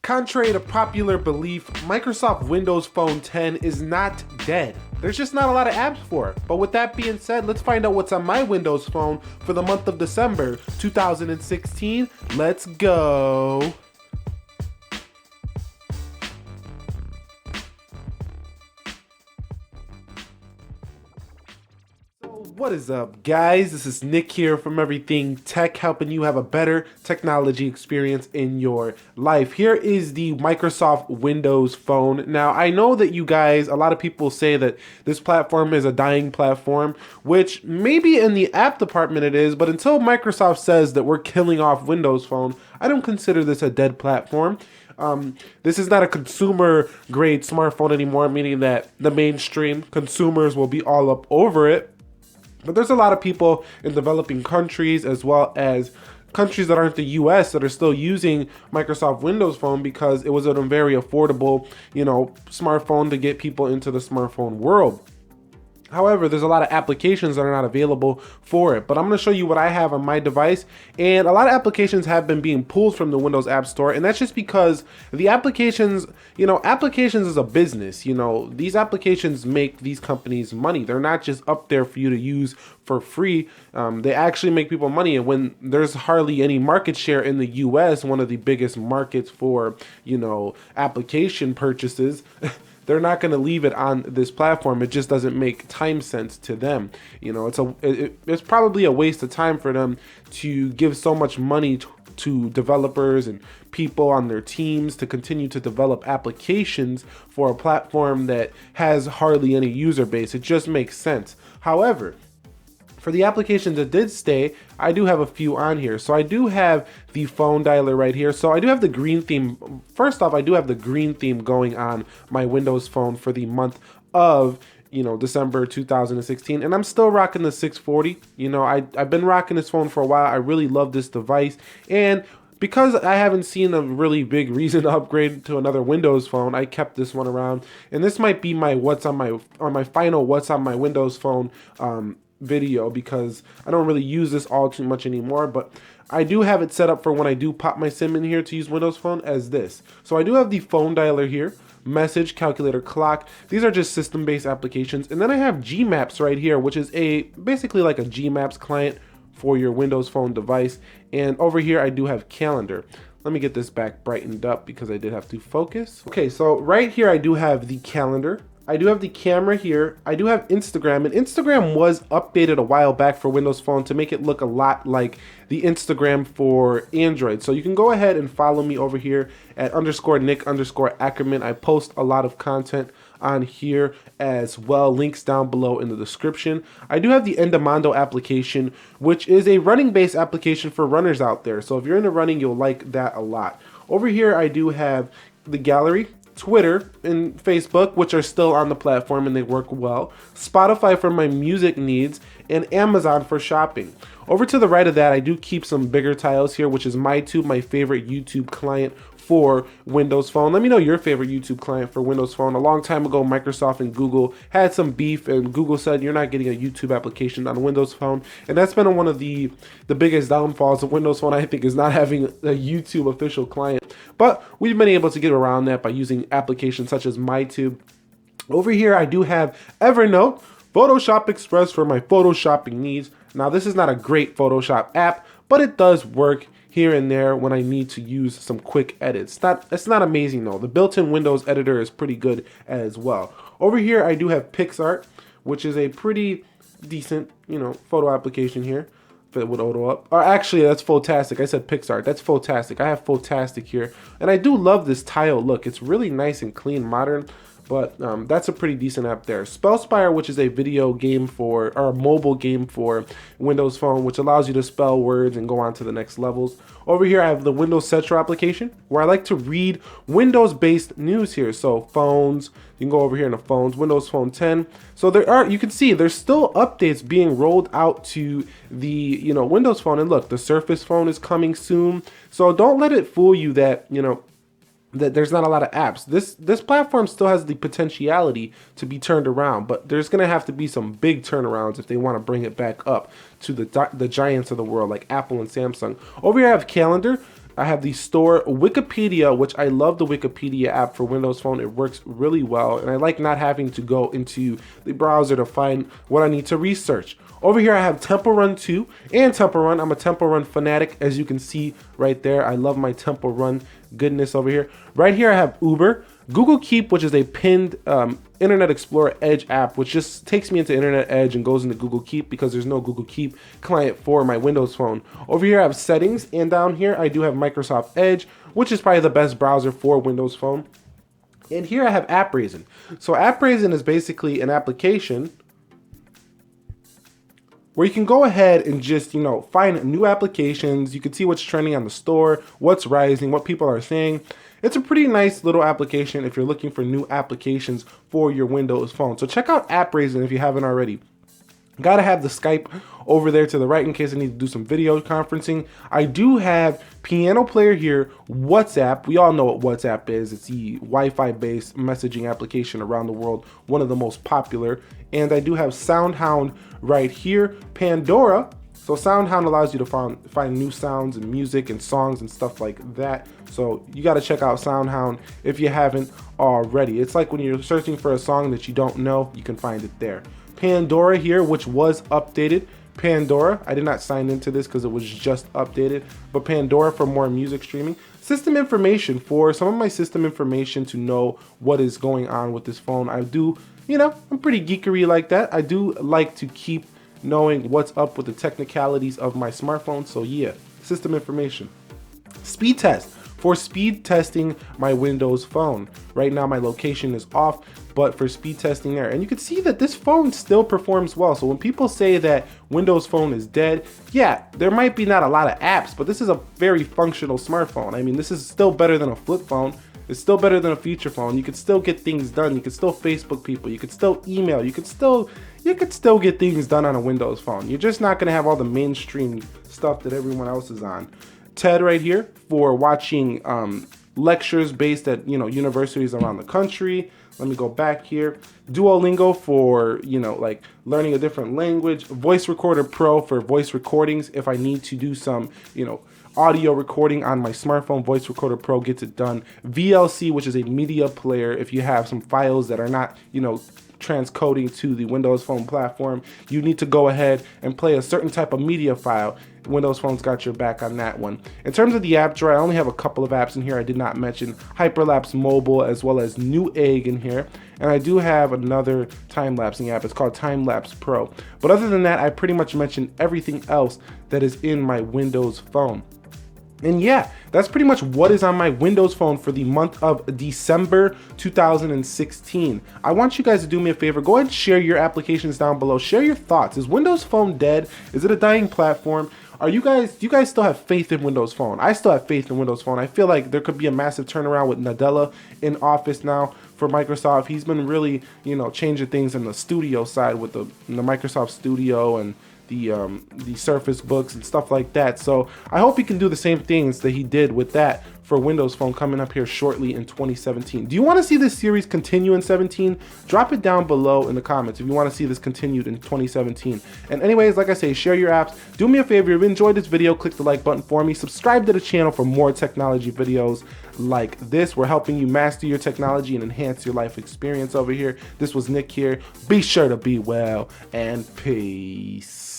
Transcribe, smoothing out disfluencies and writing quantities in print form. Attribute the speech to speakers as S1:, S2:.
S1: Contrary to popular belief, Microsoft Windows Phone 10 is not dead. There's just not a lot of apps for it. But with that being said, let's find out what's on my Windows Phone for the month of December 2016. Let's go. What is up, guys? This is Nick here from Everything Tech, helping you have a better technology experience in your life. Here is the Microsoft Windows Phone. Now, I know that you guys, a lot of people say that this platform is a dying platform, which maybe in the app department it is, but until Microsoft says that we're killing off Windows Phone, I don't consider this a dead platform. This is not a consumer grade smartphone anymore, meaning that the mainstream consumers will be all up over it. But there's a lot of people in developing countries as well as countries that aren't the US that are still using Microsoft Windows Phone because it was a very affordable, smartphone to get people into the smartphone world. However, there's a lot of applications that are not available for it, but I'm going to show you what I have on my device, and a lot of applications have been being pulled from the Windows App Store, and that's just because the applications, applications is a business. These applications make these companies money. They're not just up there for you to use for free. They actually make people money, and when there's hardly any market share in the US, one of the biggest markets for, application purchases, they're not going to leave it on this platform. It just doesn't make time sense to them. It's probably a waste of time for them to give so much money to developers and people on their teams to continue to develop applications for a platform that has hardly any user base. It just makes sense. However, for the applications that did stay, I do have a few on here. So I do have the phone dialer right here. So I do have the green theme. First off, I do have the green theme going on my Windows Phone for the month of December 2016, and I'm still rocking the 640. I've been rocking this phone for a while. I really love this device, and because I haven't seen a really big reason to upgrade to another Windows Phone, I kept this one around, and this might be my final what's on my Windows Phone video, because I don't really use this all too much anymore, but I do have it set up for when I do pop my SIM in here to use Windows Phone as this. So I do have the phone dialer here, message, calculator, clock. These are just system-based applications, and then I have Gmaps right here, which is basically like a Gmaps client for your Windows Phone device. And over here I do have calendar. Let me get this back brightened up because I did have to focus. Okay, so right here I do have the calendar. I do have the camera here. I do have Instagram, and Instagram was updated a while back for Windows Phone to make it look a lot like the Instagram for Android. So you can go ahead and follow me over here at _Nick_Ackerman. I post a lot of content on here as well. Links down below in the description. I do have the Endomondo application, which is a running-based application for runners out there. So if you're into running, you'll like that a lot. Over here, I do have the gallery, Twitter and Facebook, which are still on the platform and they work well, Spotify for my music needs, and Amazon for shopping. Over to the right of that, I do keep some bigger tiles here, which is MyTube, my favorite YouTube client for Windows Phone. Let me know your favorite YouTube client for Windows Phone. A long time ago, Microsoft and Google had some beef, and Google said you're not getting a YouTube application on Windows Phone, and that's been one of the biggest downfalls of Windows Phone, I think, is not having a YouTube official client. But we've been able to get around that by using applications such as MyTube. Over here, I do have Evernote, Photoshop Express for my photoshopping needs. Now, this is not a great Photoshop app, but it does work here and there when I need to use some quick edits. It's not amazing though. The built-in Windows editor is pretty good as well. Over here, I do have PixArt, which is a pretty decent, photo application here. If it would auto up. Or actually, that's Photastic. I said PixArt. That's Photastic. I have Photastic here, and I do love this tile look. It's really nice and clean, modern. But that's a pretty decent app there. Spellspire, which is a video game or a mobile game for Windows Phone, which allows you to spell words and go on to the next levels. Over here, I have the Windows Central application, where I like to read Windows-based news here. So phones, you can go over here in the phones, Windows Phone 10. So you can see there's still updates being rolled out to the Windows Phone. And look, the Surface Phone is coming soon. So don't let it fool you that that there's not a lot of apps. This platform still has the potentiality to be turned around, but there's gonna have to be some big turnarounds if they want to bring it back up to the giants of the world like Apple and Samsung. Over here I have Calendar. I have the store Wikipedia, which I love the Wikipedia app for Windows Phone. It works really well, and I like not having to go into the browser to find what I need to research. Over here I have Temple Run 2 and Temple Run. I'm a Temple Run fanatic, as you can see right there. I love my Temple Run goodness over here. Right here I have Uber, Google Keep, which is a pinned Internet Explorer Edge app, which just takes me into Internet Edge and goes into Google Keep because there's no Google Keep client for my Windows Phone. Over here I have Settings, and down here I do have Microsoft Edge, which is probably the best browser for Windows Phone. And here I have AppRaisin. So AppRaisin is basically an application where you can go ahead and just, find new applications. You can see what's trending on the store, what's rising, what people are saying. It's a pretty nice little application if you're looking for new applications for your Windows Phone. So check out AppRaisin if you haven't already. Gotta have the Skype over there to the right in case I need to do some video conferencing. I do have Piano Player here, WhatsApp. We all know what WhatsApp is. It's the Wi-Fi based messaging application around the world, one of the most popular. And I do have SoundHound right here, Pandora. So SoundHound allows you to find new sounds and music and songs and stuff like that. So you got to check out SoundHound if you haven't already. It's like when you're searching for a song that you don't know, you can find it there. Pandora here, which was updated. Pandora, I did not sign into this because it was just updated, but Pandora for more music streaming. System information for some of my system information to know what is going on with this phone. I do, I'm pretty geekery like that. I do like to keep knowing what's up with the technicalities of my smartphone. So yeah, system information. Speed test for speed testing my Windows Phone. Right now my location is off, but for speed testing there. And you can see that this phone still performs well. So when people say that Windows Phone is dead, yeah, there might be not a lot of apps, but this is a very functional smartphone. I mean, this is still better than a flip phone. It's still better than a feature phone. You could still get things done. You could still Facebook people. You could still email. You could still get things done on a Windows Phone. You're just not gonna have all the mainstream stuff that everyone else is on. TED right here for watching lectures based at universities around the country. Let me go back here. Duolingo for like learning a different language. Voice Recorder Pro for voice recordings if I need to do some audio recording on my smartphone. Voice Recorder Pro gets it done. VLC, which is a media player if you have some files that are not transcoding to the Windows Phone platform, you need to go ahead and play a certain type of media file. Windows Phone's got your back on that one. In terms of the app drawer, I only have a couple of apps in here I did not mention. Hyperlapse Mobile as well as Newegg in here. And I do have another time-lapsing app. It's called Time Lapse Pro. But other than that, I pretty much mentioned everything else that is in my Windows Phone. And yeah, that's pretty much what is on my Windows Phone for the month of December 2016. I want you guys to do me a favor. Go ahead and share your applications down below. Share your thoughts. Is Windows Phone dead? Is it a dying platform? Do you guys still have faith in Windows Phone? I still have faith in Windows Phone. I feel like there could be a massive turnaround with Nadella in office now for Microsoft. He's been really, changing things in the studio side with the Microsoft Studio and the Surface Books and stuff like that. So I hope he can do the same things that he did with that for Windows Phone coming up here shortly in 2017. Do you want to see this series continue in 17? Drop it down below in the comments if you want to see this continued in 2017. And anyways, like I say, share your apps. Do me a favor, if you enjoyed this video, click the like button for me. Subscribe to the channel for more technology videos like this. We're helping you master your technology and enhance your life experience over here. This was Nick here. Be sure to be well and peace.